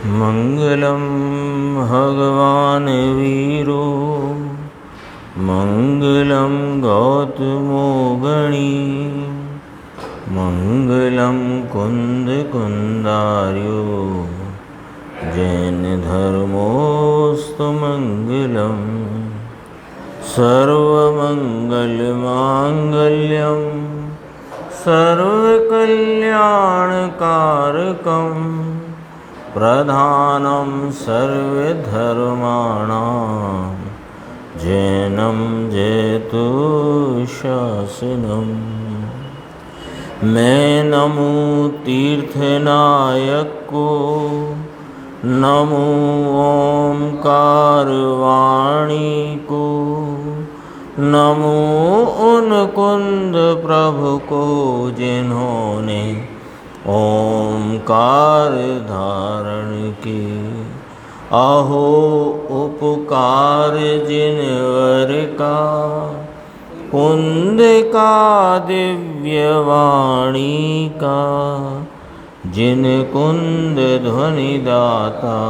मंगलम भगवान वीरो मंगलम गौतमो गणी मंगलम कुंद कुंदार्यो जैन धर्मोस्तु मंगलम सर्वमंगल मांगल्यम सर्वकल्याणकारकम प्रधानम सर्वधर्माणां जैनम जयतु शासनम। मैं नमो तीर्थनायक को, नमो ओंकार वाणी को, नमो उन कुंद प्रभु को जिन्होंने ओंकार धारण की। अहो उपकार जिनवर का, कुंद का दिव्य वाणी का, जिन कुंद ध्वनि दाता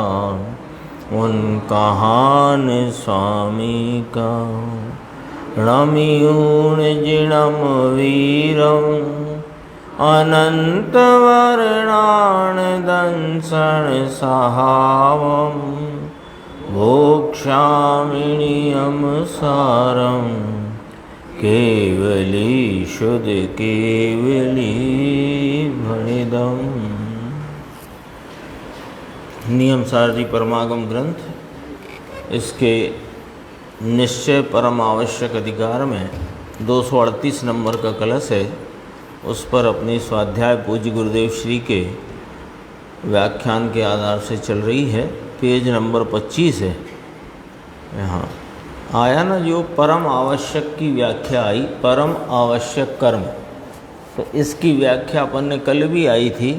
उन कहान स्वामी का। रमियूण जिणम वीरम अनंत वर्णान दंसन सहावम भोक्षामिणियम सारम केवली शुद्ध केवली भणिदम। नियम सारजी परमागम ग्रंथ, इसके निश्चय परम आवश्यक अधिकार में 238 नंबर का कलश है। उस पर अपनी स्वाध्याय पूज्य गुरुदेव श्री के व्याख्यान के आधार से चल रही है। पेज नंबर 25 है। यहाँ आया ना जो परम आवश्यक की व्याख्या आई, परम आवश्यक कर्म, तो इसकी व्याख्या अपन ने कल भी आई थी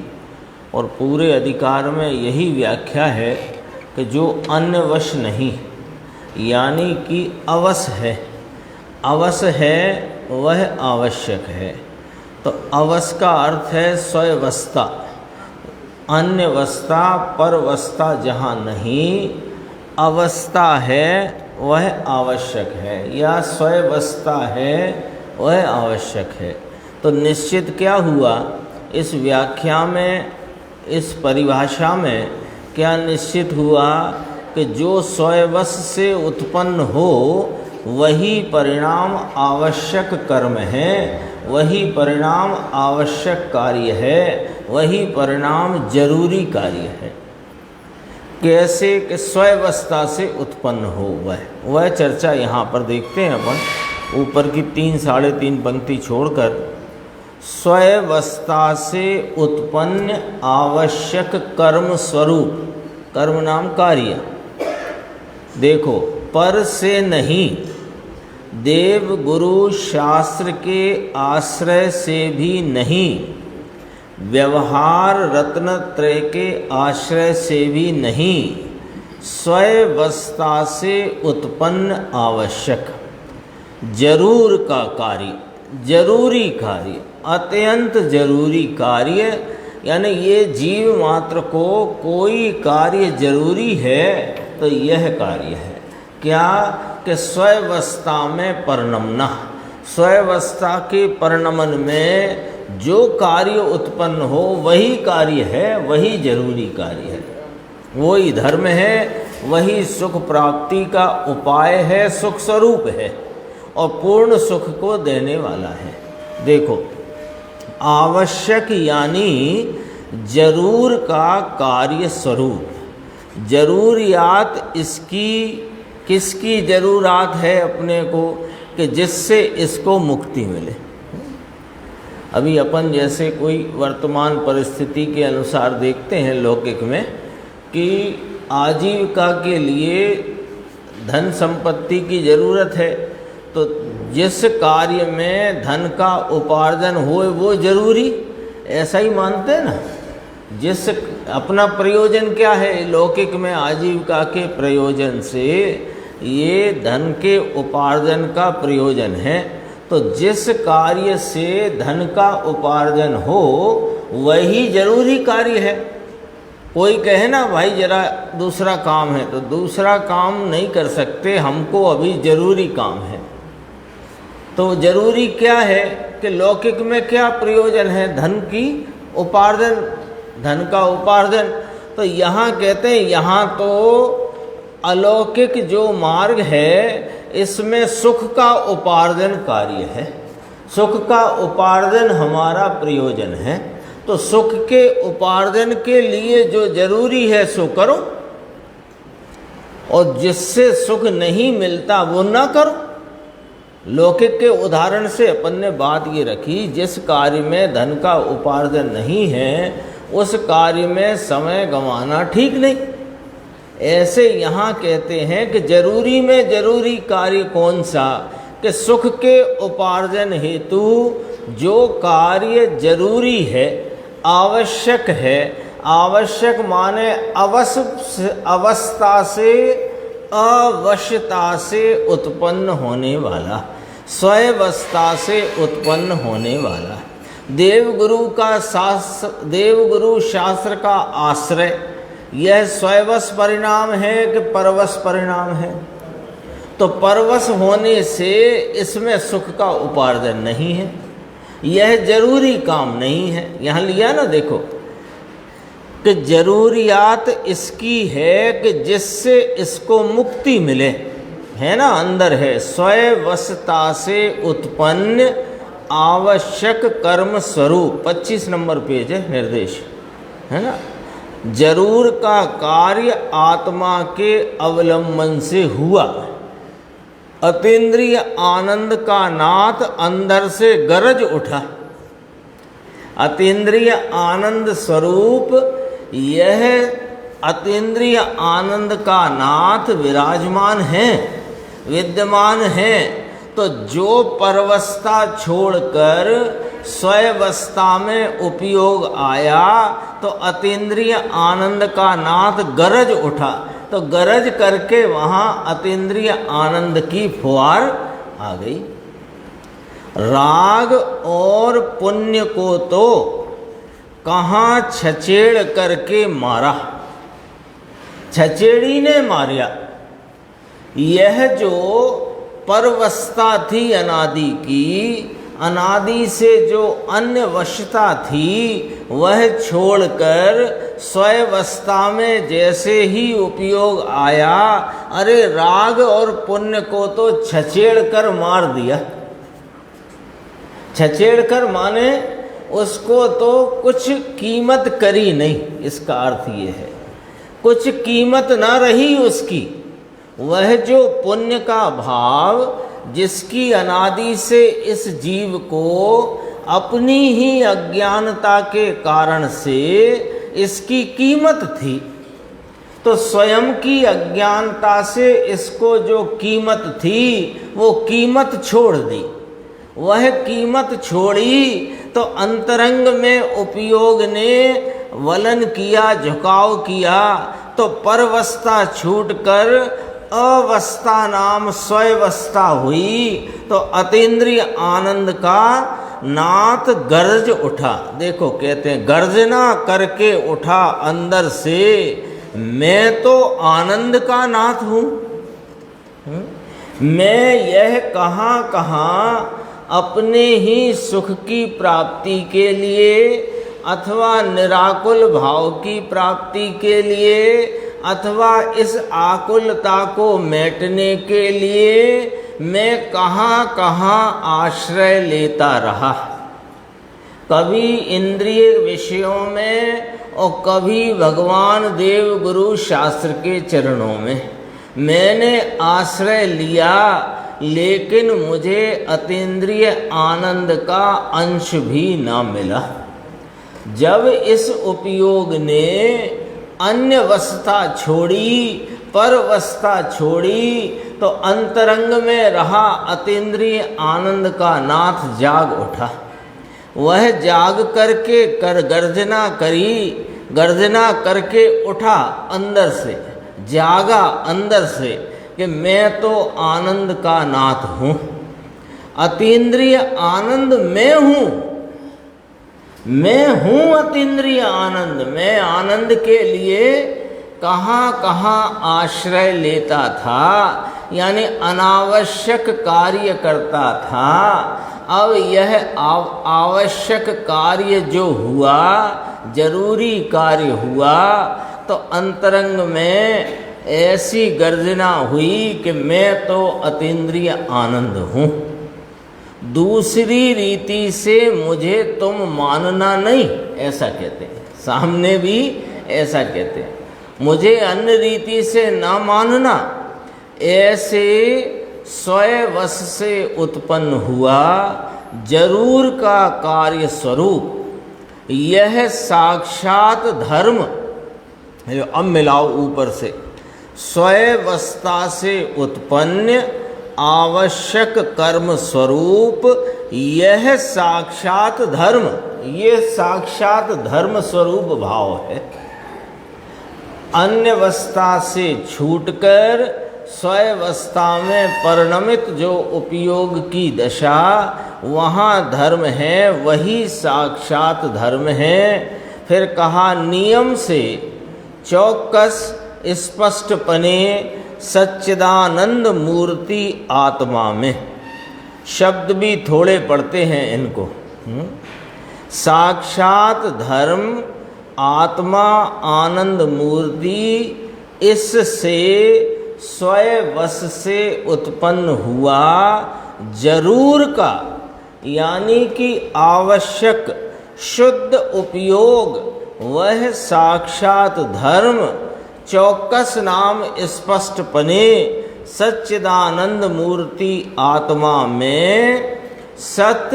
और पूरे अधिकार में यही व्याख्या है कि जो अन्यवश नहीं, यानी कि अवश है, अवश है वह आवश्यक है। तो अवश का अर्थ है स्वयवस्था, अन्यवस्था परवस्था जहाँ नहीं अवस्था है वह आवश्यक है, या स्वयवस्था है वह आवश्यक है। तो निश्चित क्या हुआ इस व्याख्या में, इस परिभाषा में क्या निश्चित हुआ कि जो स्वयवश से उत्पन्न हो वही परिणाम आवश्यक कर्म है, वही परिणाम आवश्यक कार्य है, वही परिणाम जरूरी कार्य है। कैसे कि स्वयवस्था से उत्पन्न हो वह चर्चा यहाँ पर देखते हैं अपन। ऊपर की 3 साढ़े 3 पंक्ति छोड़कर स्वयवस्था से उत्पन्न आवश्यक कर्म स्वरूप, कर्म नाम कार्य, देखो पर से नहीं, देव गुरु शास्त्र के आश्रय से भी नहीं, व्यवहार रत्नत्रय के आश्रय से भी नहीं, स्वयवस्था से उत्पन्न आवश्यक जरूर का कार्य, जरूरी कार्य, अत्यंत जरूरी कार्य, यानी ये जीव मात्र को कोई कार्य जरूरी है तो यह कार्य है। क्या कि स्वयवस्था में परिणमना, स्वयवस्था के परिणमन में जो कार्य उत्पन्न हो वही कार्य है, वही जरूरी कार्य है, वही धर्म है, वही सुख प्राप्ति का उपाय है, सुख स्वरूप है और पूर्ण सुख को देने वाला है। देखो आवश्यक यानी जरूर का कार्य स्वरूप, जरूरियात इसकी किसकी जरूरत है अपने को कि जिससे इसको मुक्ति मिले। अभी अपन जैसे कोई वर्तमान परिस्थिति के अनुसार देखते हैं लौकिक में कि आजीविका के लिए धन संपत्ति की ज़रूरत है, तो जिस कार्य में धन का उपार्जन हो वो जरूरी, ऐसा ही मानते हैं ना। जिस अपना प्रयोजन क्या है लौकिक में, आजीविका के प्रयोजन से ये धन के उपार्जन का प्रयोजन है। तो जिस कार्य से धन का उपार्जन हो वही जरूरी कार्य है, कोई कहे ना भाई जरा दूसरा काम है, तो दूसरा काम नहीं कर सकते, हमको अभी जरूरी काम है। तो जरूरी क्या है कि लौकिक में क्या प्रयोजन है, धन की उपार्जन, धन का उपार्जन। तो यहाँ कहते हैं यहाँ तो अलौकिक जो मार्ग है इसमें सुख का उपार्जन कार्य है, सुख का उपार्जन हमारा प्रयोजन है। तो सुख के उपार्जन के लिए जो जरूरी है सो करो, और जिससे सुख नहीं मिलता वो ना करो। लौकिक के उदाहरण से अपन ने बात ये रखी, जिस कार्य में धन का उपार्जन नहीं है उस कार्य में समय गंवाना ठीक नहीं। ऐसे यहाँ कहते हैं कि जरूरी में जरूरी कार्य कौन सा, कि सुख के उपार्जन हेतु जो कार्य जरूरी है, आवश्यक है, आवश्यक माने अवस्था से अवश्यता से उत्पन्न होने वाला, स्ववस्था से उत्पन्न होने वाला। देवगुरु शास्त्र का आश्रय, यह स्ववश परिणाम है कि परवश परिणाम है? तो परवश होने से इसमें सुख का उपार्जन नहीं है, यह जरूरी काम नहीं है। यहाँ लिया ना, देखो कि जरूरियात इसकी है कि जिससे इसको मुक्ति मिले, है ना, अंदर है स्ववशता से उत्पन्न आवश्यक कर्म स्वरूप। 25 नंबर पेज है, निर्देश है ना। जरूर का कार्य आत्मा के अवलंबन से हुआ, अतीन्द्रिय आनंद का नाथ अंदर से गरज उठा। अतीन्द्रिय आनंद स्वरूप यह अतीन्द्रिय आनंद का नाथ विराजमान है, विद्यमान है। तो जो परवस्था छोड़कर स्ववस्था में उपयोग आया तो अतीन्द्रिय आनंद का नाथ गरज उठा, तो गरज करके वहाँ अतीन्द्रिय आनंद की फुहार आ गई। राग और पुण्य को तो कहाँ छचेड़ करके मारा, छचेड़ी ने मारिया। यह जो परवस्था थी अनादि की, अनादि से जो अन्य वशता थी वह छोड़कर स्ववस्था में जैसे ही उपयोग आया, अरे राग और पुण्य को तो छचेड़ कर मार दिया। छचेड़ कर माने उसको तो कुछ कीमत करी नहीं, इसका अर्थ ये है कुछ कीमत ना रही उसकी। वह जो पुण्य का भाव जिसकी अनादि से इस जीव को अपनी ही अज्ञानता के कारण से इसकी कीमत थी, तो स्वयं की अज्ञानता से इसको जो कीमत थी वो कीमत छोड़ दी। वह कीमत छोड़ी तो अंतरंग में उपयोग ने वलन किया, झुकाव किया, तो परवस्था छूटकर अवस्था नाम स्ववस्था हुई। तो अतीन्द्रिय आनंद का नाथ गरज उठा। देखो कहते हैं गर्जना करके उठा अंदर से, मैं तो आनंद का नाथ हूँ। मैं यह कहाँ कहाँ अपने ही सुख की प्राप्ति के लिए अथवा निराकुल भाव की प्राप्ति के लिए अथवा इस आकुलता को मेटने के लिए मैं कहाँ कहाँ आश्रय लेता रहा। कभी इंद्रिय विषयों में और कभी भगवान देव गुरु शास्त्र के चरणों में मैंने आश्रय लिया, लेकिन मुझे अतीन्द्रिय आनंद का अंश भी ना मिला। जब इस उपयोग ने अन्य वस्ता छोड़ी, परवस्था छोड़ी, तो अंतरंग में रहा अतीन्द्रिय आनंद का नाथ जाग उठा। वह जाग करके गर्जना करी, गर्जना करके उठा अंदर से, जागा अंदर से कि मैं तो आनंद का नाथ हूँ, अतीन्द्रिय आनंद मैं हूँ। मैं हूँ अतीन्द्रिय आनंद। मैं आनंद के लिए कहाँ कहाँ आश्रय लेता था, यानी अनावश्यक कार्य करता था। अब यह आवश्यक कार्य जो हुआ, जरूरी कार्य हुआ, तो अंतरंग में ऐसी गर्जना हुई कि मैं तो अतीन्द्रिय आनंद हूँ। दूसरी रीति से मुझे तुम मानना नहीं, ऐसा कहते हैं। सामने भी ऐसा कहते हैं, मुझे अन्य रीति से ना मानना। ऐसे स्वयं से उत्पन्न हुआ जरूर का कार्य स्वरूप यह साक्षात धर्म। अब मिलाओ ऊपर से, स्वयंवस्था से उत्पन्न आवश्यक कर्म स्वरूप यह साक्षात धर्म, ये साक्षात धर्म स्वरूप भाव है। अन्यवस्था से छूटकर स्वयंवस्था में परिणमित जो उपयोग की दशा, वहाँ धर्म है, वही साक्षात धर्म है। फिर कहा नियम से चौकस स्पष्टपने सच्चिदानंद मूर्ति आत्मा में। शब्द भी थोड़े पढ़ते हैं इनको। साक्षात धर्म आत्मा आनंद मूर्ति, इससे स्वयं वश से उत्पन्न हुआ जरूर का, यानी कि आवश्यक शुद्ध उपयोग, वह साक्षात धर्म चौकस नाम स्पष्टपने सच्चिदानंद मूर्ति आत्मा में, सत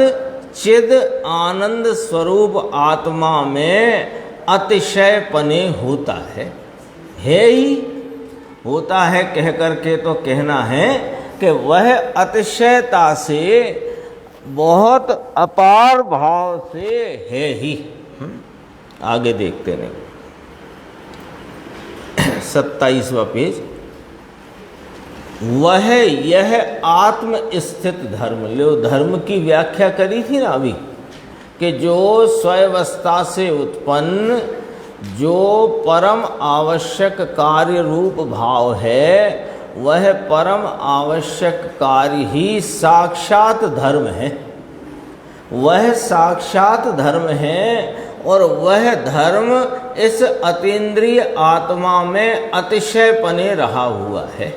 चिद आनंद स्वरूप आत्मा में अतिशयपने होता है ही होता है। कह करके तो कहना है कि वह अतिशयता से, बहुत अपार भाव से है ही। आगे देखते नहीं, 27वां पेज। वह यह आत्म स्थित धर्म, लो धर्म की व्याख्या करी थी ना अभी, कि जो स्वयंवस्था से उत्पन्न जो परम आवश्यक कार्य रूप भाव है, वह परम आवश्यक कार्य ही साक्षात धर्म है। वह साक्षात धर्म है और वह धर्म इस अतीन्द्रिय आत्मा में अतिशयपने रहा हुआ है।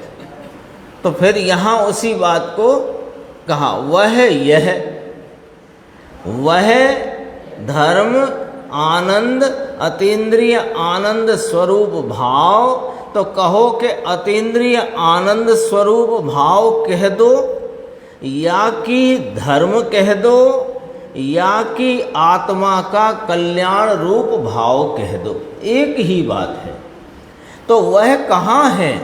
तो फिर यहाँ उसी बात को कहा, वह धर्म आनंद अतीन्द्रिय आनंद स्वरूप भाव। तो कहो कि अतीन्द्रिय आनंद स्वरूप भाव कह दो, या कि धर्म कह दो, या कि आत्मा का कल्याण रूप भाव कह दो, एक ही बात है। तो वह कहाँ है?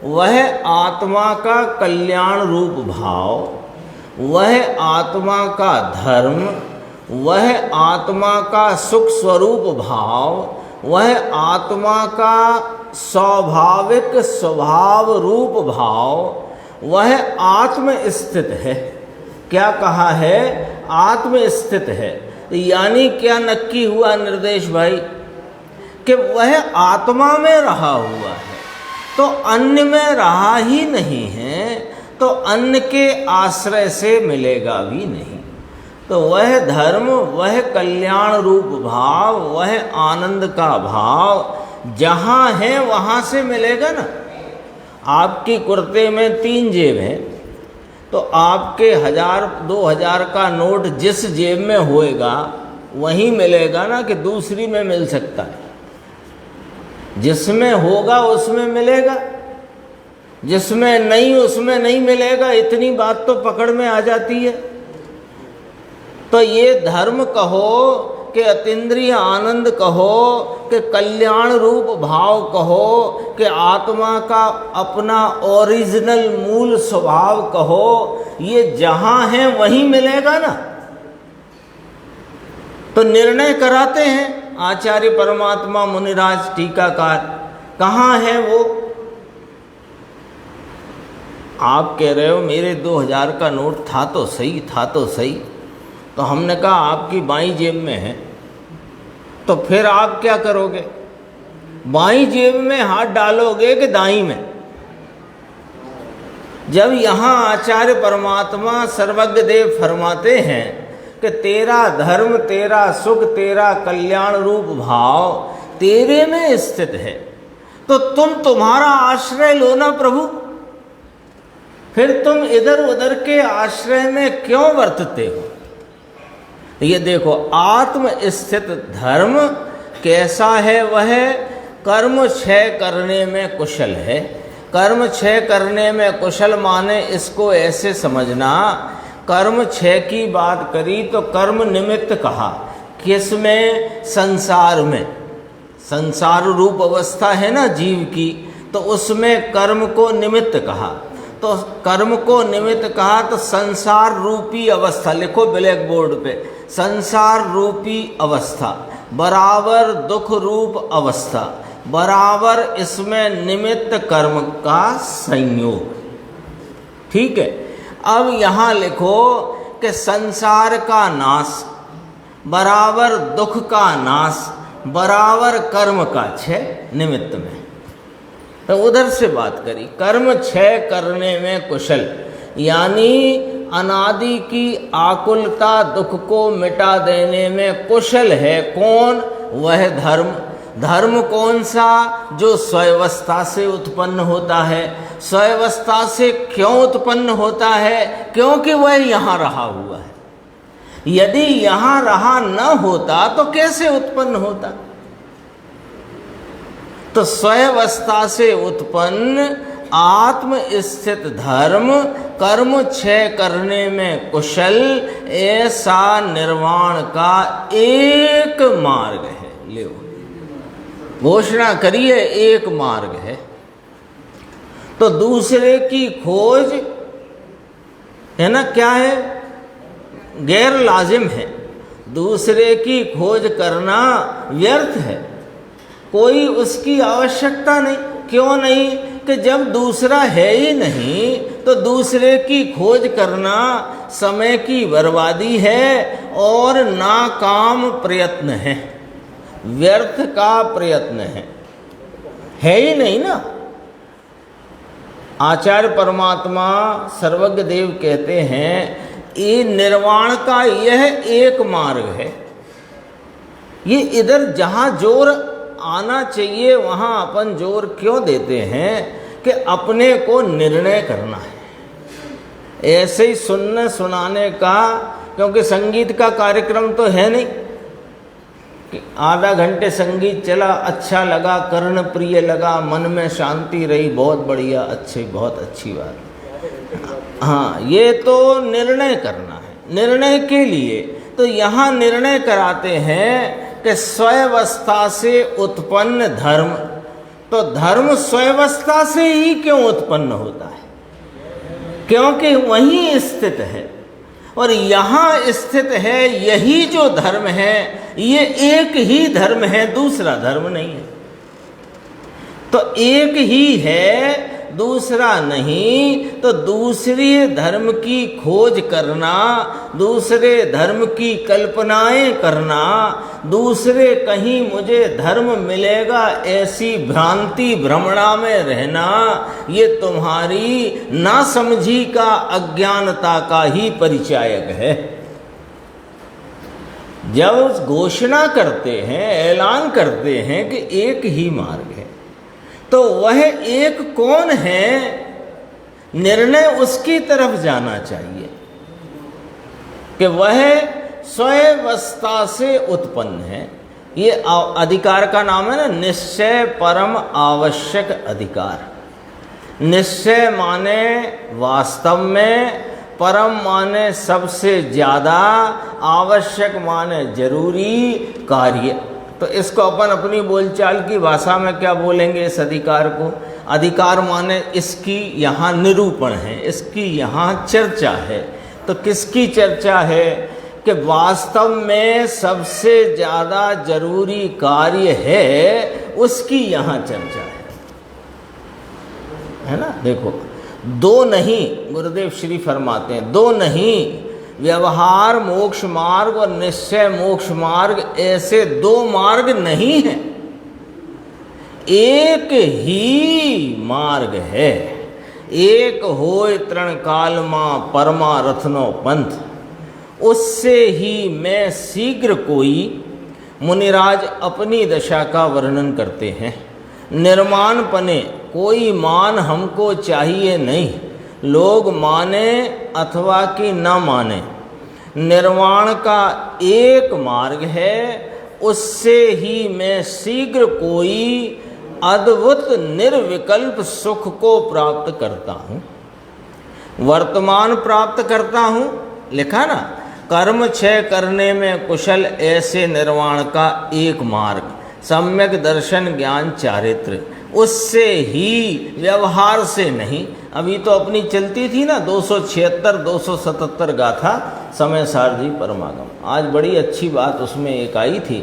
वह आत्मा का कल्याण रूप भाव, वह आत्मा का धर्म, वह आत्मा का सुख स्वरूप भाव, वह आत्मा का स्वाभाविक स्वभाव रूप भाव, वह आत्म स्थित है। क्या कहा है? आत्म स्थित है। यानी क्या नक्की हुआ निर्देश भाई? कि वह आत्मा में रहा हुआ है, तो अन्य में रहा ही नहीं है, तो अन्य के आश्रय से मिलेगा भी नहीं। तो वह धर्म, वह कल्याण रूप भाव, वह आनंद का भाव जहाँ है वहाँ से मिलेगा ना। आपकी कुर्ते में 3 जेब हैं, तो आपके 1000 2000 का नोट जिस जेब में होएगा वहीं मिलेगा ना, कि दूसरी में मिल सकता है? जिसमें होगा उसमें मिलेगा, जिसमें नहीं उसमें नहीं मिलेगा। इतनी बात तो पकड़ में आ जाती है। तो ये धर्म कहो कि अतीन्द्रिय आनंद कहो कि कल्याण रूप भाव कहो कि आत्मा का अपना ओरिजिनल मूल स्वभाव कहो, ये जहाँ है वहीं मिलेगा ना। तो निर्णय कराते हैं आचार्य परमात्मा मुनिराज टीकाकार, कहाँ है वो? आप कह रहे हो मेरे 2000 का नोट था तो सही, था तो सही। तो तो हमने कहा आपकी बाईं जेब में है, तो फिर आप क्या करोगे? बाईं जेब में हाथ डालोगे कि दाईं में? जब यहाँ आचार्य परमात्मा सर्वज्ञ देव फरमाते हैं कि तेरा धर्म, तेरा सुख, तेरा कल्याण रूप भाव तेरे में स्थित है, तो तुम्हारा आश्रय लो ना प्रभु। फिर तुम इधर उधर के आश्रय में क्यों वर्तते हो? ये देखो, आत्म स्थित धर्म कैसा है? वह कर्म क्षय करने में कुशल है। कर्म क्षय करने में कुशल माने इसको ऐसे समझना, कर्म क्षय की बात करी तो कर्म निमित्त कहा। किसमें? संसार में। संसार रूप अवस्था है ना जीव की, तो उसमें कर्म को निमित्त कहा। तो कर्म को निमित्त कहा तो संसार रूपी अवस्था, लिखो ब्लैक बोर्ड पे, संसार रूपी अवस्था बराबर दुख रूप अवस्था बराबर इसमें निमित्त कर्म का संयोग। ठीक है, अब यहाँ लिखो कि संसार का नाश बराबर दुख का नाश बराबर कर्म का क्षय निमित्त में। तो उधर से बात करी, कर्म क्षय करने में कुशल, यानी अनादि की आकुलता दुख को मिटा देने में कुशल है। कौन? वह धर्म। धर्म कौन सा? जो स्वावस्था से उत्पन्न होता है। स्वावस्था से क्यों उत्पन्न होता है? क्योंकि वह यहाँ रहा हुआ है। यदि यहाँ रहा न होता तो कैसे उत्पन्न होता? तो स्वावस्था से उत्पन्न आत्म स्थित धर्म कर्म क्षय करने में कुशल, ऐसा निर्वाण का एक मार्ग है। ले घोषणा करिए, एक मार्ग है। तो दूसरे की खोज है ना, क्या है? गैर लाजिम है। दूसरे की खोज करना व्यर्थ है, कोई उसकी आवश्यकता नहीं। क्यों नहीं? कि जब दूसरा है ही नहीं तो दूसरे की खोज करना समय की बर्बादी है और नाकाम प्रयत्न है, व्यर्थ का प्रयत्न है ही नहीं ना। आचार्य परमात्मा सर्वज्ञ देव कहते हैं ये निर्वाण का यह एक मार्ग है। ये इधर जहाँ जोर आना चाहिए वहाँ अपन जोर क्यों देते हैं? कि अपने को निर्णय करना है। ऐसे ही सुनने सुनाने का, क्योंकि संगीत का कार्यक्रम तो है नहीं कि आधा घंटे संगीत चला, अच्छा लगा, कर्ण प्रिय लगा, मन में शांति रही, बहुत बढ़िया, अच्छी, बहुत अच्छी बात। हाँ, ये तो निर्णय करना है। निर्णय के लिए तो यहाँ निर्णय कराते हैं कि स्वावस्था से उत्पन्न धर्म, तो धर्म स्वावस्था से ही क्यों उत्पन्न होता है? क्योंकि वहीं स्थित है और यहाँ स्थित है। यही जो धर्म है ये एक ही धर्म है, दूसरा धर्म नहीं है। तो एक ही है, दूसरा नहीं। तो दूसरे धर्म की खोज करना, दूसरे धर्म की कल्पनाएं करना, दूसरे कहीं मुझे धर्म मिलेगा ऐसी भ्रांति भ्रमणा में रहना, ये तुम्हारी नासमझी का, अज्ञानता का ही परिचायक है। जब घोषणा करते हैं, ऐलान करते हैं कि एक ही मार्ग है, तो वह एक कौन है? निर्णय उसकी तरफ जाना चाहिए कि वह स्वावस्था से उत्पन्न है। ये अधिकार का नाम है ना, निश्चय परम आवश्यक अधिकार। निश्चय माने वास्तव में, परम माने सबसे ज़्यादा, आवश्यक माने जरूरी कार्य। तो इसको अपन अपनी बोलचाल की भाषा में क्या बोलेंगे इस अधिकार को? अधिकार माने इसकी यहाँ निरूपण है, इसकी यहाँ चर्चा है। तो किसकी चर्चा है? कि वास्तव में सबसे ज़्यादा जरूरी कार्य है, उसकी यहाँ चर्चा है ना। देखो, दो नहीं, गुरुदेव श्री फरमाते हैं, दो नहीं, व्यवहार मोक्ष मार्ग और निश्चय मोक्ष मार्ग ऐसे दो मार्ग नहीं हैं, एक ही मार्ग है। एक होय तृण काल मां परमारथनो पंथ, उससे ही मैं शीघ्र कोई। मुनिराज अपनी दशा का वर्णन करते हैं। निर्माण पने कोई मान हमको चाहिए नहीं, लोग माने अथवा कि न माने। निर्वाण का एक मार्ग है, उससे ही मैं शीघ्र कोई अद्भुत निर्विकल्प सुख को प्राप्त करता हूँ। वर्तमान प्राप्त करता हूँ, लिखा ना, कर्म क्षय करने में कुशल ऐसे निर्वाण का एक मार्ग, सम्यक दर्शन ज्ञान चारित्र, उससे ही, व्यवहार से नहीं। अभी तो अपनी चलती थी ना 276 277 गाथा समय सारथी परमागम। आज बड़ी अच्छी बात उसमें एक आई थी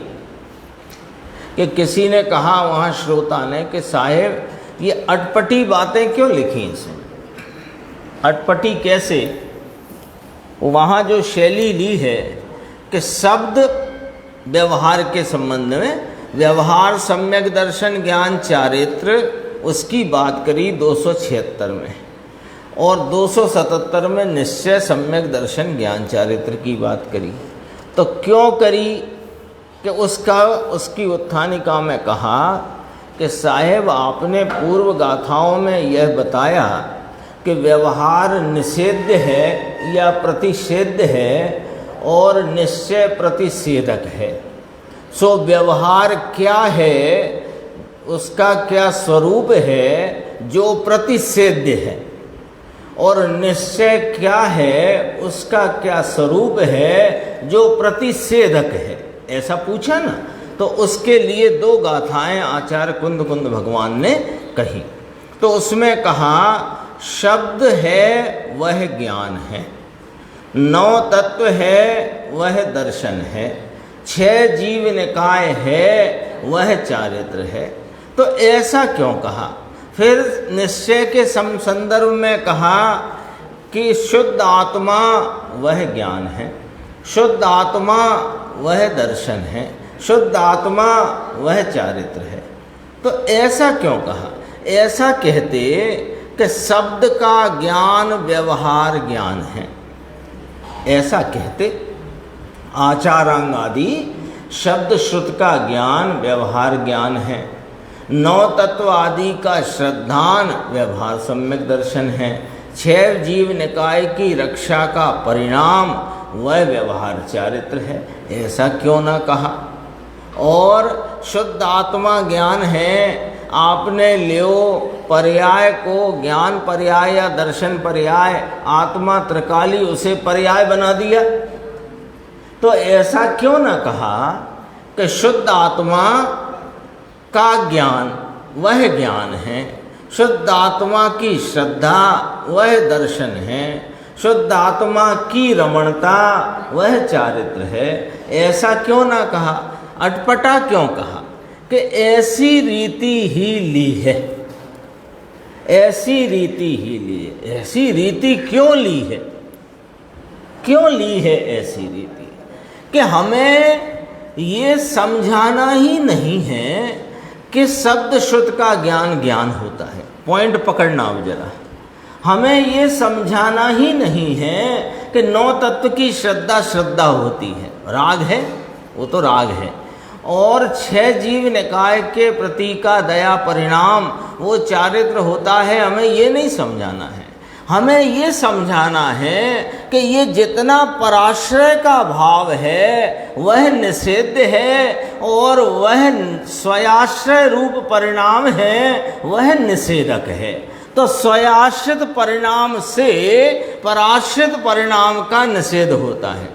कि किसी ने कहा वहाँ श्रोता ने कि साहेब ये अटपटी बातें क्यों लिखी इसमें। अटपटी कैसे? वहाँ जो शैली ली है कि शब्द व्यवहार के संबंध में, व्यवहार सम्यक दर्शन ज्ञान चारित्र, उसकी बात करी 276 में, और 277 में निश्चय सम्यक दर्शन ज्ञान चारित्र की बात करी। तो क्यों करी कि उसकी उत्थानिका में कहा कि साहेब आपने पूर्व गाथाओं में यह बताया कि व्यवहार निषेध्य है या प्रतिषेध्य है और निश्चय प्रतिषेधक है। सो व्यवहार क्या है, उसका क्या स्वरूप है जो प्रतिषेध्य है, और निश्चय क्या है, उसका क्या स्वरूप है जो प्रतिषेधक है। ऐसा पूछा ना, तो उसके लिए दो गाथाएं आचार्य कुंद भगवान ने कही। तो उसमें कहा शब्द है वह ज्ञान है, नौ तत्व है वह दर्शन है, छह जीव निकाय है वह चारित्र है। तो ऐसा क्यों कहा? फिर निश्चय के संदर्भ में कहा कि शुद्ध आत्मा वह ज्ञान है, शुद्ध आत्मा वह दर्शन है, शुद्ध आत्मा वह चारित्र है। तो ऐसा क्यों कहा? ऐसा कहते कि शब्द का ज्ञान व्यवहार ज्ञान है, ऐसा कहते। आचारांग आदि शब्द श्रुत का ज्ञान व्यवहार ज्ञान है, नौ तत्व आदि का श्रद्धान व्यवहार सम्यक दर्शन है, छह जीव निकाय की रक्षा का परिणाम वह व्यवहार चारित्र है। ऐसा क्यों ना कहा? और शुद्ध आत्मा ज्ञान है, आपने लियो पर्याय को, ज्ञान पर्याय या दर्शन पर्याय, आत्मा त्रिकाली, उसे पर्याय बना दिया। तो ऐसा क्यों ना कहा कि शुद्ध आत्मा का ज्ञान वह ज्ञान है, शुद्ध आत्मा की श्रद्धा वह दर्शन है, शुद्ध आत्मा की रमणता वह चारित्र है। ऐसा क्यों ना कहा? अटपटा क्यों कहा? कि ऐसी रीति ही ली है, ऐसी रीति ही ली है। ऐसी रीति क्यों ली है? क्यों ली है ऐसी रीति? कि हमें ये समझाना ही नहीं है कि शब्द श्रुत का ज्ञान ज्ञान होता है। पॉइंट पकड़ना अब जरा। हमें ये समझाना ही नहीं है कि नौ तत्व की श्रद्धा श्रद्धा होती है, राग है, वो तो राग है, और छह जीव निकाय के प्रति का दया परिणाम वो चारित्र होता है। हमें ये नहीं समझाना है, हमें ये समझाना है कि ये जितना पराश्रय का भाव है वह निषेध्य है, और वह स्वयाश्रय रूप परिणाम है वह निषेधक है। तो स्वयाश्रित परिणाम से पराश्रित परिणाम का निषेध होता है।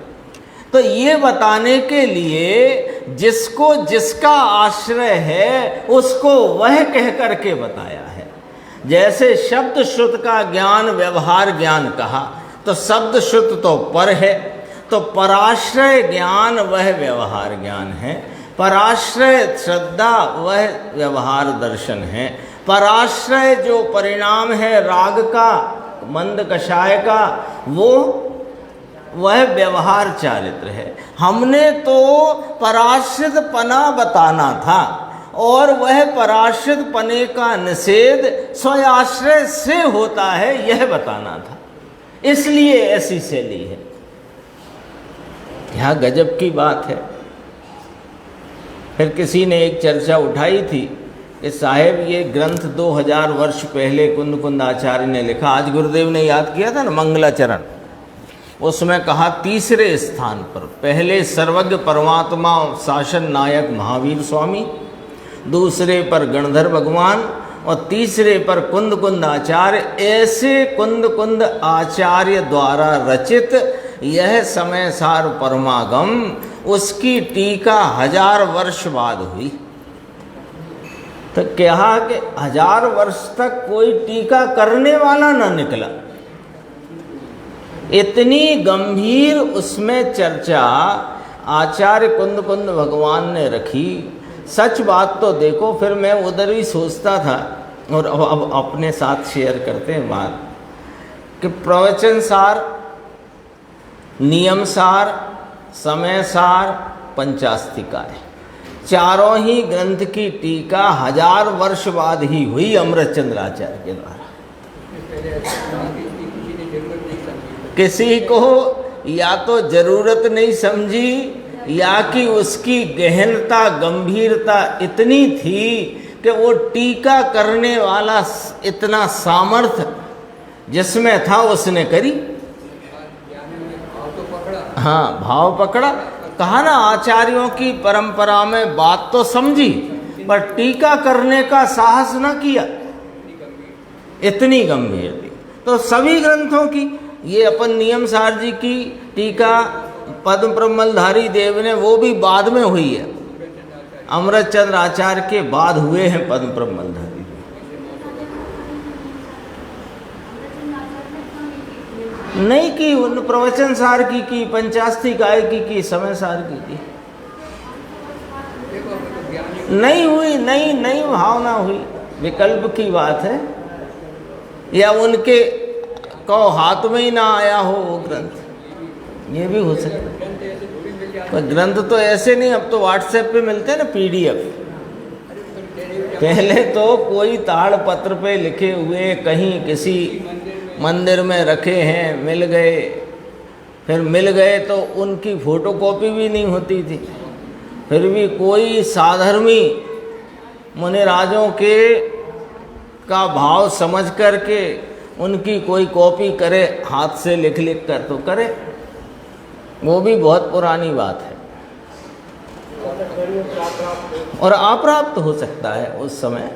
तो ये बताने के लिए जिसको जिसका आश्रय है उसको वह कह करके बताया है। जैसे शब्द श्रुत का ज्ञान व्यवहार ज्ञान कहा, तो शब्द श्रुत तो पर है, तो पराश्रय ज्ञान वह व्यवहार ज्ञान है, पराश्रय श्रद्धा वह व्यवहार दर्शन है, पराश्रय जो परिणाम है राग का, मंद कषाय का, वो वह व्यवहार चारित्र है। हमने तो पराश्रित पना बताना था और वह पराश्रित पने का निषेध स्वयाश्रय से होता है यह बताना था, इसलिए ऐसी शैली है। यह गजब की बात है। फिर किसी ने एक चर्चा उठाई थी कि साहेब ये ग्रंथ 2000 वर्ष पहले कुंद कुंद आचार्य ने लिखा। आज गुरुदेव ने याद किया था ना मंगलाचरण, उसमें कहा तीसरे स्थान पर पहले सर्वज्ञ परमात्मा शासन नायक महावीर स्वामी, दूसरे पर गणधर भगवान और तीसरे पर कुंद कुंद आचार्य। ऐसे कुंद कुंद आचार्य द्वारा रचित यह समय सार परमागम, उसकी टीका 1000 वर्ष बाद हुई। तो कहा कि 1000 वर्ष तक कोई टीका करने वाला ना निकला। इतनी गंभीर उसमें चर्चा आचार्य कुंद कुंद भगवान ने रखी। सच बात तो देखो, फिर मैं उधर ही सोचता था और अब अपने साथ शेयर करते हैं बात कि प्रवचन सार, नियम सार, समय सार, पंचास्तिकाय, चारों ही ग्रंथ की टीका 1000 वर्ष बाद ही हुई अमृतचंद्र आचार्य के द्वारा। किसी को या तो जरूरत नहीं समझी या कि उसकी गहनता गंभीरता इतनी थी कि वो टीका करने वाला इतना सामर्थ्य जिसमें था उसने करी। हाँ, भाव पकड़ा। कहा ना आचार्यों की परंपरा में बात तो समझी पर टीका करने का साहस न किया, इतनी गंभीर थी। तो सभी ग्रंथों की, ये अपन नियम सार जी की टीका पद्म प्रमलधारी देव ने, वो भी बाद में हुई है, अमृतचंद्र आचार्य के बाद हुए हैं पद्म प्रमलधारी। नहीं की, उन प्रवचन सार की पंचास्तिकाय की समय सार की नहीं हुई, नहीं भावना हुई। विकल्प की बात है, या उनके को हाथ में ही ना आया हो वो ग्रंथ, ये भी हो सकता है। पर ग्रंथ तो ऐसे नहीं, अब तो व्हाट्सएप पे मिलते हैं ना PDF। पहले तो कोई ताड़ पत्र पे लिखे हुए कहीं किसी मंदिर में रखे हैं, मिल गए, फिर मिल गए तो उनकी फोटोकॉपी भी नहीं होती थी। फिर भी कोई साधर्मी मुनिराजों के का भाव समझ करके उनकी कोई कॉपी करे, हाथ से लिख कर तो करे, वो भी बहुत पुरानी बात है। और अप्राप्त हो सकता है उस समय।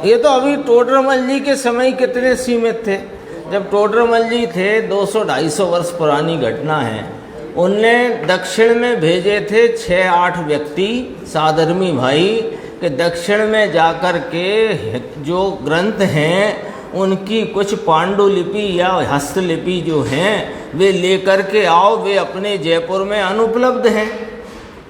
ये तो अभी टोडरमल जी के समय कितने सीमित थे। जब टोडरमल जी थे, 200-250 वर्ष पुरानी घटना है, उनने दक्षिण में भेजे थे 6-8 व्यक्ति साधर्मी भाई कि दक्षिण में जाकर के जो ग्रंथ हैं उनकी कुछ पांडुलिपि या हस्तलिपि जो हैं वे लेकर के आओ, वे अपने जयपुर में अनुपलब्ध हैं।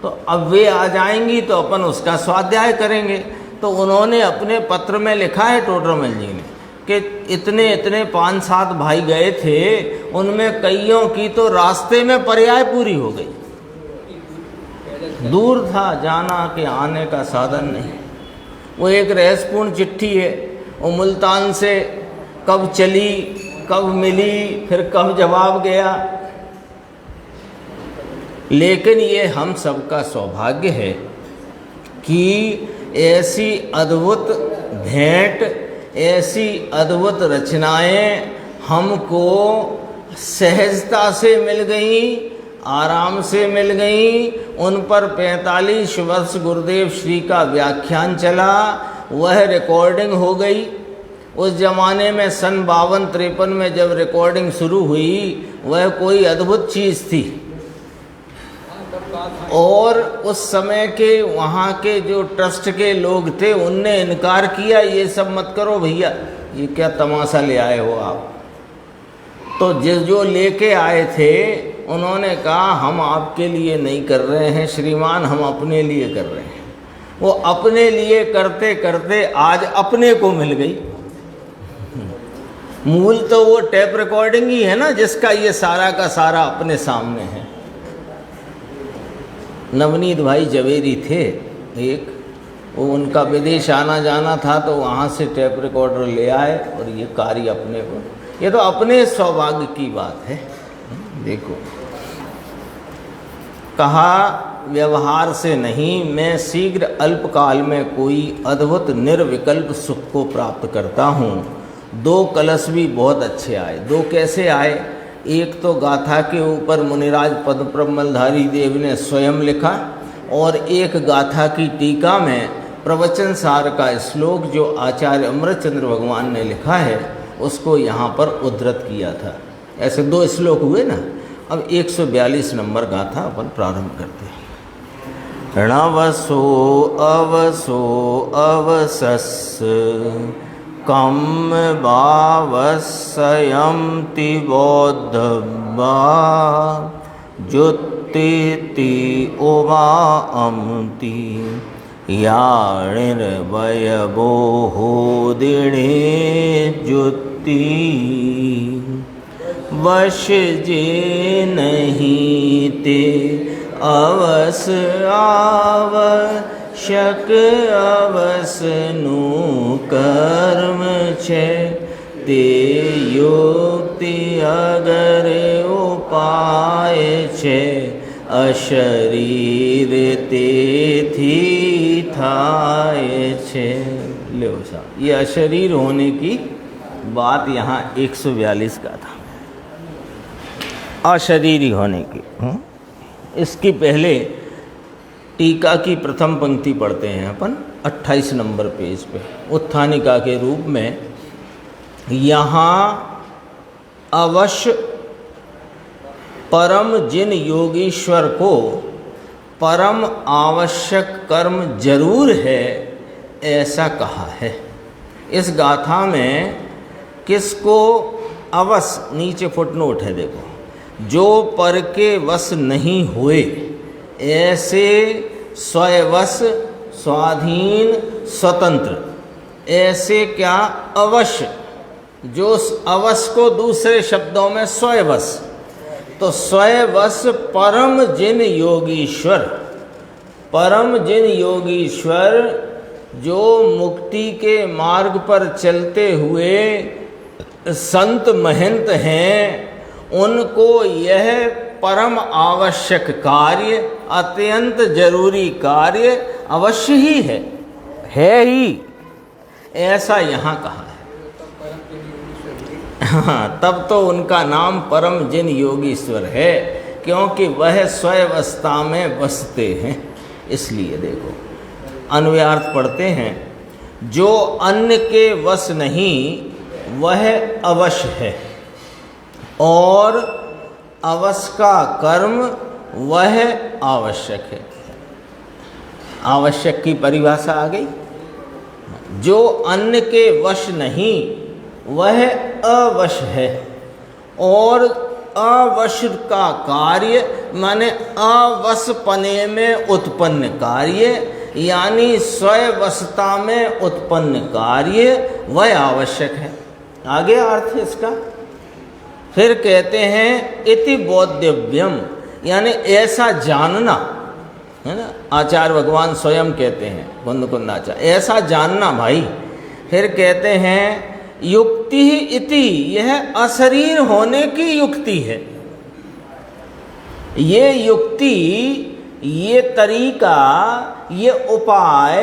तो अब वे आ जाएंगी तो अपन उसका स्वाध्याय करेंगे। तो उन्होंने अपने पत्र में लिखा है टोडरमल जी ने कि इतने इतने 5-7 भाई गए थे, उनमें कईयों की तो रास्ते में पर्याय पूरी हो गई, दूर था जाना कि आने का साधन नहीं। वो एक रहस्यपूर्ण चिट्ठी है, वो मुल्तान से कब चली, कब मिली, फिर कब जवाब गया। लेकिन ये हम सबका सौभाग्य है कि ऐसी अद्भुत भेंट, ऐसी अद्भुत रचनाएं हमको सहजता से मिल गई, आराम से मिल गई। उन पर 45 वर्ष गुरुदेव श्री का व्याख्यान चला, वह रिकॉर्डिंग हो गई। उस ज़माने में सन 52-53 में जब रिकॉर्डिंग शुरू हुई, वह कोई अद्भुत चीज़ थी। और उस समय के वहाँ के जो ट्रस्ट के लोग थे उनने इनकार किया, ये सब मत करो भैया, ये क्या तमाशा ले आए हो आप। तो जो लेके आए थे उन्होंने कहा हम आपके लिए नहीं कर रहे हैं श्रीमान, हम अपने लिए कर रहे हैं। वो अपने लिए करते करते आज अपने को मिल गई। मूल तो वो टेप रिकॉर्डिंग ही है ना, जिसका ये सारा का सारा अपने सामने है। नवनीत भाई जवेरी थे एक, वो उनका विदेश आना जाना था तो वहाँ से टेप रिकॉर्डर ले आए और ये कार्य अपने को, ये तो अपने सौभाग्य की बात है। देखो, कहा व्यवहार से नहीं, मैं शीघ्र अल्पकाल में कोई अद्भुत निर्विकल्प सुख को प्राप्त करता हूँ। 2 कलश भी बहुत अच्छे आए। 2 कैसे आए? एक तो गाथा के ऊपर मुनिराज पद्मप्रमलधारी देव ने स्वयं लिखा, और एक गाथा की टीका में प्रवचन सार का श्लोक जो आचार्य अमृतचंद्र भगवान ने लिखा है उसको यहाँ पर उद्धृत किया था। ऐसे 2 श्लोक हुए ना। अब 142 नंबर गाथा अपन प्रारंभ करते हैं। णवसो अवसो अवसस् कम भावस्यंति बौद्धवा जुत्ति उमा अमति याणिर्वयबोहोदिणे जुत्ति वश जे नहीं ते अवस आवश्यक अवस नु कर्म छे ते युक्ति अगर उपाय छे अशरीर ते थी थाय छे। लो साहब, ये अशरीर होने की बात यहाँ 142 का था, अशरीरी होने की। इसकी पहले टीका की प्रथम पंक्ति पढ़ते हैं अपन 28 नंबर पेज पे, उत्थानिका के रूप में। यहाँ अवश्य परम जिन योगीश्वर को परम आवश्यक कर्म जरूर है ऐसा कहा है। इस गाथा में किसको अवश्य, नीचे फुटनोट है देखो, जो पर के वश नहीं हुए ऐसे स्वयवश स्वाधीन स्वतंत्र, ऐसे क्या अवश्य, जो अवश्य को दूसरे शब्दों में स्वयवश, तो स्वयवश परम जिन योगीश्वर, परम जिन योगीश्वर जो मुक्ति के मार्ग पर चलते हुए संत महंत हैं, उनको यह परम आवश्यक कार्य, अत्यंत जरूरी कार्य अवश्य ही है ही, ऐसा यहाँ कहा है। हाँ, तब तो उनका नाम परम जिन योगीश्वर है, क्योंकि वह स्वयवस्था में बसते हैं। इसलिए देखो, अन्वयार्थ पढ़ते हैं। जो अन्य के वश नहीं वह अवश्य है, और अवश्य का कर्म वह आवश्यक है। आवश्यक की परिभाषा आ गई। जो अन्य के वश नहीं वह अवश्य है, और अवश्य का कार्य माने अवशपने में उत्पन्न कार्य, यानी स्वयवशता में उत्पन्न कार्य वह आवश्यक है। आगे अर्थ इसका फिर कहते हैं इति बोध्यव्यम, यानी ऐसा जानना है ना। आचार्य भगवान स्वयं कहते हैं, कुंदकुंदाचार्य, ऐसा जानना भाई। फिर कहते हैं युक्ति ही इति, यह अशरीर होने की युक्ति है। ये युक्ति, ये तरीका, ये उपाय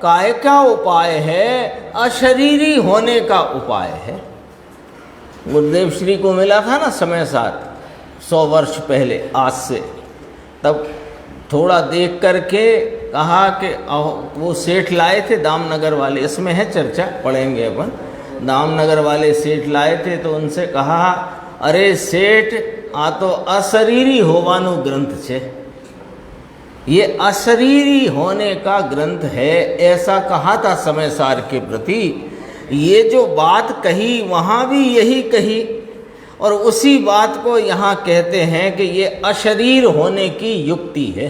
काय का उपाय है? अशरीरी होने का उपाय है। गुरुदेव श्री को मिला था ना समय साथ 100 वर्ष पहले आज से, तब थोड़ा देख करके कहा कि वो सेठ लाए थे दामनगर वाले, इसमें है चर्चा, पढ़ेंगे अपन। दामनगर वाले सेठ लाए थे तो उनसे कहा, अरे सेठ आ तो अशरीरी होवानो ग्रंथ छे, ये अशरीरी होने का ग्रंथ है, ऐसा कहा था समय सार के प्रति। ये जो बात कही वहाँ भी यही कही, और उसी बात को यहाँ कहते हैं कि ये अशरीर होने की युक्ति है।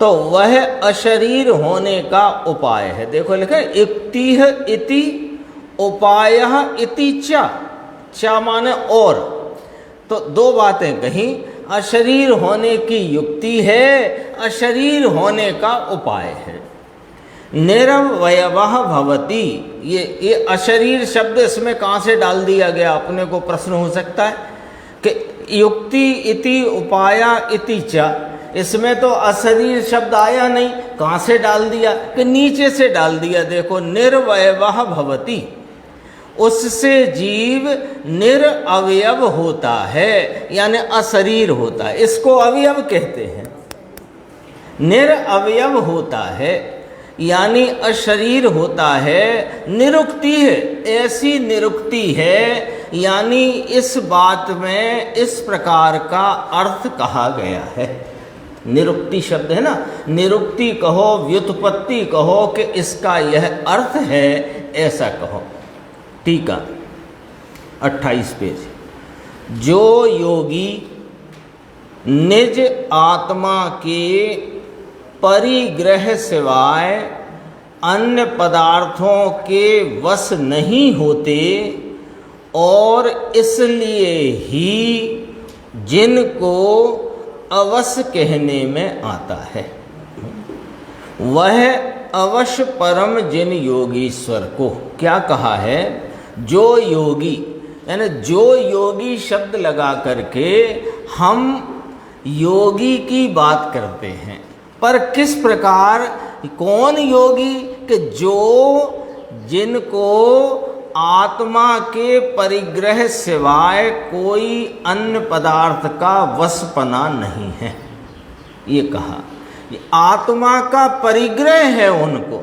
तो वह अशरीर होने का उपाय है। देखो लिखा है युक्ति है इति उपायः इति च माने और। तो दो बातें कहीं, अशरीर होने की युक्ति है, अशरीर होने का उपाय है। निरवयवः भवति, ये अशरीर शब्द इसमें कहाँ से डाल दिया गया, अपने को प्रश्न हो सकता है कि युक्ति इति उपाया इति च, इसमें तो अशरीर शब्द आया नहीं, कहाँ से डाल दिया कि नीचे से डाल दिया। देखो, निर्वयवः भवति, उससे जीव निरअवयव होता है, यानी अशरीर होता है, इसको अवयव कहते हैं। निरअवयव होता है यानी अशरीर होता है, निरुक्ति है, ऐसी निरुक्ति है, यानी इस बात में इस प्रकार का अर्थ कहा गया है। निरुक्ति शब्द है ना, निरुक्ति कहो, व्युत्पत्ति कहो कि इसका यह अर्थ है, ऐसा कहो। टीका 28 पेज। जो योगी निज आत्मा के परिग्रह सिवाय अन्य पदार्थों के वश नहीं होते और इसलिए ही जिनको अवश्य कहने में आता है, वह अवश्य परम जिन योगीश्वर को क्या कहा है, जो योगी, यानी जो योगी शब्द लगा करके हम योगी की बात करते हैं। पर किस प्रकार, कौन योगी, कि जो जिनको आत्मा के परिग्रह सिवाय कोई अन्य पदार्थ का वशपना नहीं है। ये कहा, ये आत्मा का परिग्रह है उनको,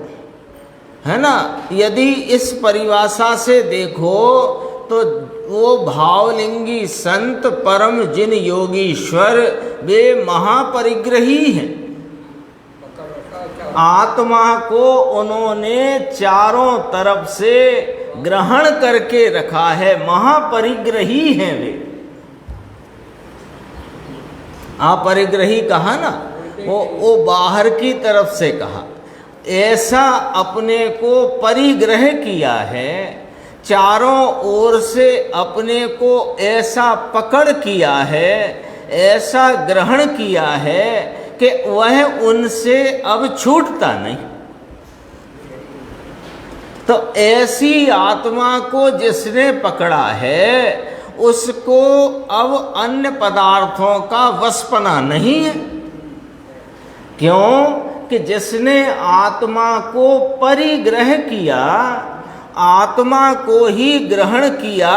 है ना। यदि इस परिभाषा से देखो तो वो भावलिंगी संत परम जिन योगीश्वर वे महापरिग्रही हैं। आत्मा को उन्होंने चारों तरफ से ग्रहण करके रखा है, महापरिग्रही हैं वे। अपरिग्रही कहा ना, वो बाहर की तरफ से कहा, ऐसा अपने को परिग्रह किया है, चारों ओर से अपने को ऐसा पकड़ किया है, ऐसा ग्रहण किया है कि वह उनसे अब छूटता नहीं। तो ऐसी आत्मा को जिसने पकड़ा है उसको अब अन्य पदार्थों का वशपना नहीं है। क्यों कि जिसने आत्मा को परिग्रह किया, आत्मा को ही ग्रहण किया,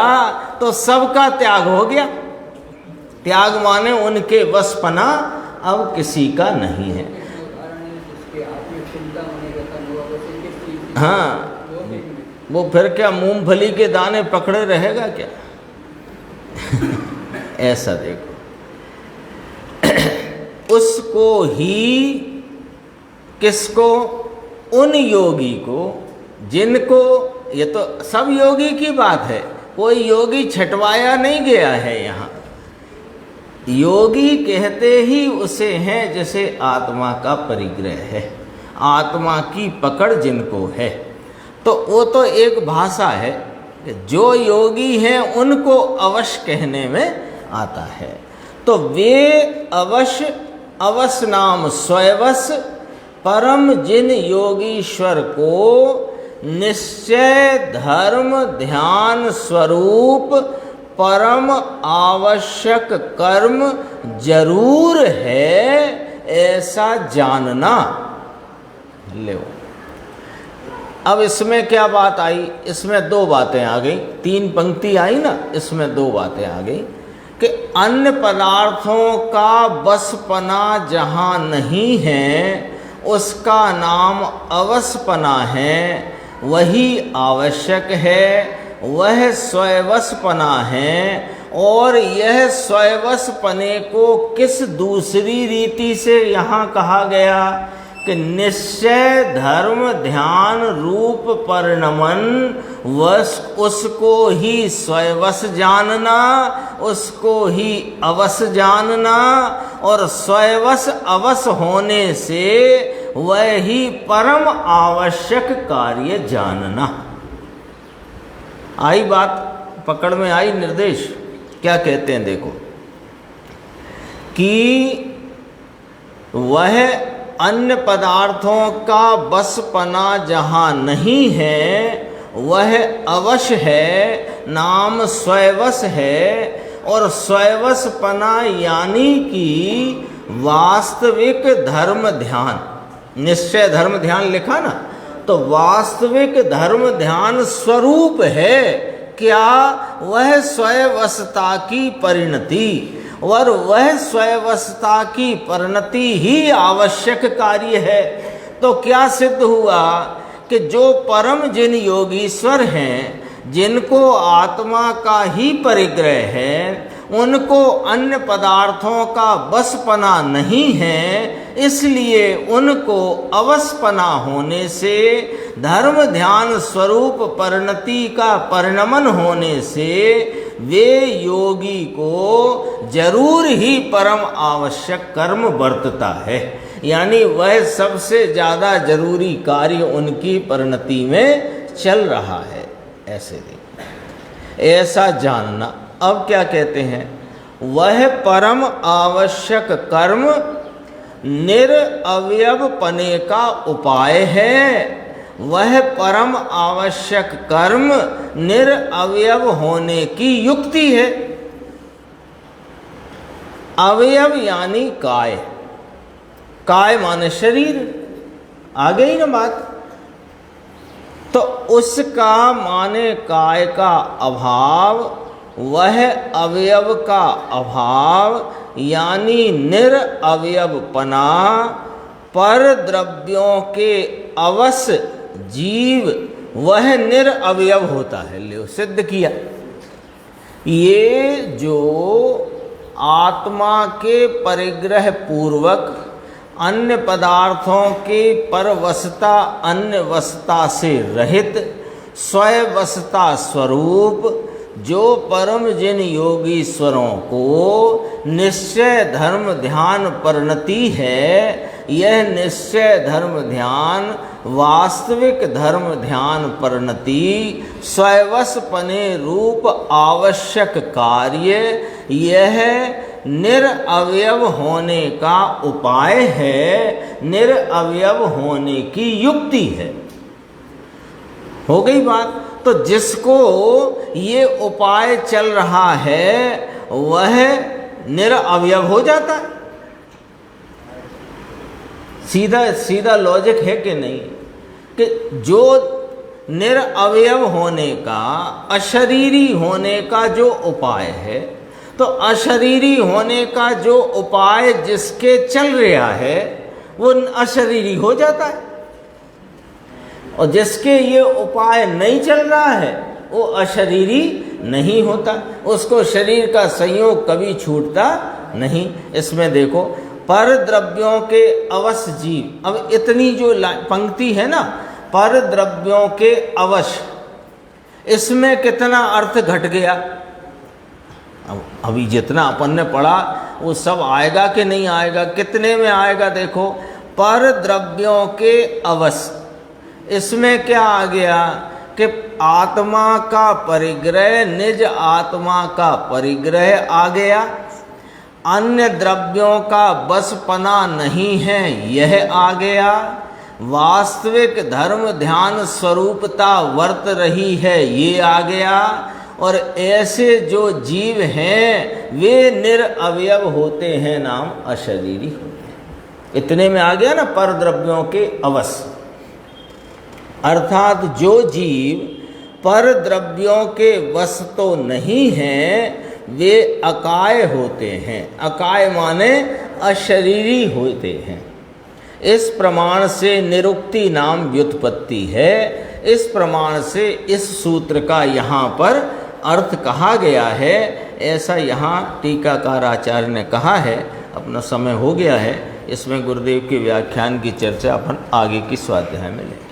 तो सबका त्याग हो गया। त्याग माने उनके वशपना अब किसी का नहीं है। हाँ, वो फिर क्या मूंगफली के दाने पकड़े रहेगा क्या? ऐसा देखो, उसको ही, किसको, उन योगी को जिनको, ये तो सब योगी की बात है, कोई योगी छटवाया नहीं गया है यहाँ। योगी कहते ही उसे हैं जैसे आत्मा का परिग्रह है, आत्मा की पकड़ जिनको है। तो वो तो एक भाषा है कि जो योगी हैं उनको अवश्य कहने में आता है। तो वे अवश्य, अवश्य नाम स्वयवश परम जिन योगीश्वर को निश्चय धर्म ध्यान स्वरूप परम आवश्यक कर्म जरूर है, ऐसा जानना। ले, अब इसमें क्या बात आई, इसमें दो बातें आ गई, तीन पंक्ति आई ना, इसमें दो बातें आ गई कि अन्य पदार्थों का बसपना जहाँ नहीं है उसका नाम अवसपना है, वही आवश्यक है, वह स्वयवसपना है। और यह स्वयवसपने को किस दूसरी रीति से यहाँ कहा गया कि निश्चय धर्म ध्यान रूप परिणमन, वश उसको ही स्वयवश जानना, उसको ही अवश जानना, और स्वयवश अवश होने से वह ही परम आवश्यक कार्य जानना। आई बात पकड़ में आई? निर्देश क्या कहते हैं देखो, कि वह अन्य पदार्थों का बसपना जहाँ नहीं है वह अवश्य है, नाम स्वयवश है। और स्वयवशपना यानी कि वास्तविक धर्म ध्यान, निश्चय धर्म ध्यान लिखा ना, तो वास्तविक धर्म ध्यान स्वरूप है क्या? वह स्वयवशता की परिणति, और वह स्वयवशता की परिणति ही आवश्यक कार्य है। तो क्या सिद्ध हुआ कि जो परम जिन योगीश्वर हैं, जिनको आत्मा का ही परिग्रह है, उनको अन्य पदार्थों का बसपना नहीं है, इसलिए उनको अवसपना होने से, धर्म ध्यान स्वरूप परिणति का परिणमन होने से वे योगी को जरूर ही परम आवश्यक कर्म बरतता है। यानी वह सबसे ज़्यादा जरूरी कार्य उनकी परिणति में चल रहा है। ऐसे देखो, ऐसा जानना। अब क्या कहते हैं? वह परम आवश्यक कर्म निरअवयव पने का उपाय है। वह परम आवश्यक कर्म निरअवयव होने की युक्ति है। अवयव यानी काय, काय माने शरीर, आ गई ना बात। तो उसका माने काय का अभाव, वह अवयव का अभाव यानी निरअवयवपना, पर द्रव्यों के अवश जीव वह निरअवयव होता है। ले सिद्ध किया। ये जो आत्मा के परिग्रह पूर्वक अन्य पदार्थों के परवशता अन्यवशता से रहित स्वयवशता स्वरूप जो परम जिन योगीश्वरों को निश्चय धर्म ध्यान परिणति है, यह निश्चय धर्म ध्यान वास्तविक धर्म ध्यान परिणति स्वयवशपने रूप आवश्यक कार्य, यह निरअवयव होने का उपाय है, निरअवयव होने की युक्ति है। हो गई बात। तो जिसको ये उपाय चल रहा है वह निरअवयव हो जाता है। सीधा सीधा लॉजिक है कि नहीं, कि जो निरअवयव होने का, अशरीरी होने का जो उपाय है, तो अशरीरी होने का जो उपाय जिसके चल रहा है वो अशरीरी हो जाता है, और जिसके ये उपाय नहीं चल रहा है वो अशरीरी नहीं होता, उसको शरीर का संयोग कभी छूटता नहीं। इसमें देखो, पर द्रव्यों के अवश जीव, अब इतनी जो पंक्ति है ना, पर द्रव्यों के अवश, इसमें कितना अर्थ घट गया। अब अभी जितना अपन ने पढ़ा वो सब आएगा कि नहीं आएगा, कितने में आएगा? देखो, पर द्रव्यों के अवश, इसमें क्या आ गया कि आत्मा का परिग्रह, निज आत्मा का परिग्रह आ गया, अन्य द्रव्यों का बसपना नहीं है यह आ गया, वास्तविक धर्म ध्यान स्वरूपता वर्त रही है ये आ गया, और ऐसे जो जीव हैं वे निरअवयव होते हैं, नाम अशरीरी होते हैं। इतने में आ गया ना, पर द्रव्यों के अवश, अर्थात जो जीव पर द्रव्यों के वश तो नहीं हैं वे अकाय होते हैं। अकाय माने अशरीरी होते हैं। इस प्रमाण से निरुक्ति नाम व्युत्पत्ति है। इस प्रमाण से इस सूत्र का यहाँ पर अर्थ कहा गया है, ऐसा यहाँ टीकाकार आचार्य ने कहा है। अपना समय हो गया है, इसमें गुरुदेव के व्याख्यान की चर्चा अपन आगे की स्वाध्याय में लेंगे।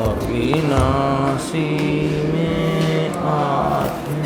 अविनाशी में आत्म